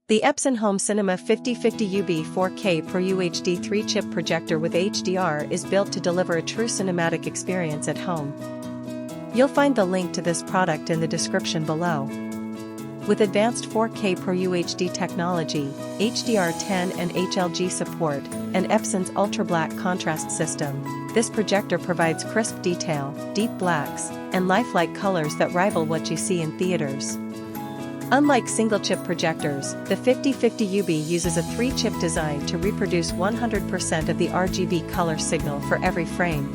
The Epson Home Cinema 5050UB 4K PRO-UHD 3-chip projector with HDR is built to deliver a true cinematic experience at home. You'll find the link to this product in the description below. With advanced 4K PRO-UHD technology, HDR10 and HLG support, and Epson's UltraBlack contrast system, this projector provides crisp detail, deep blacks, and lifelike colors that rival what you see in theaters. Unlike single-chip projectors, the 5050UB uses a 3-chip design to reproduce 100% of the RGB color signal for every frame.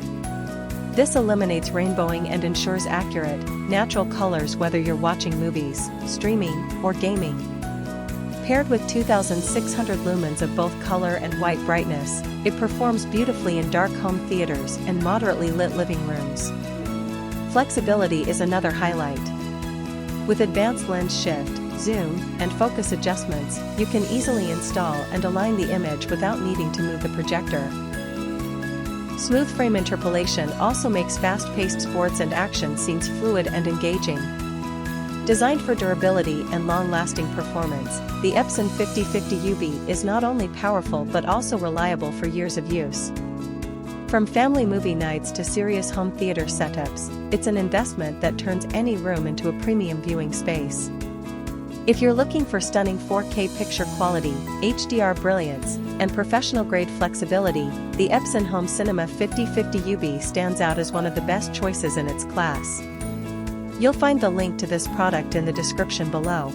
This eliminates rainbowing and ensures accurate, natural colors whether you're watching movies, streaming, or gaming. Paired with 2600 lumens of both color and white brightness, it performs beautifully in dark home theaters and moderately lit living rooms. Flexibility is another highlight. With advanced lens shift, zoom, and focus adjustments, you can easily install and align the image without needing to move the projector. Smooth frame interpolation also makes fast-paced sports and action scenes fluid and engaging. Designed for durability and long-lasting performance, the Epson 5050UB is not only powerful but also reliable for years of use. From family movie nights to serious home theater setups, it's an investment that turns any room into a premium viewing space. If you're looking for stunning 4K picture quality, HDR brilliance, and professional-grade flexibility, the Epson Home Cinema 5050UB stands out as one of the best choices in its class. You'll find the link to this product in the description below.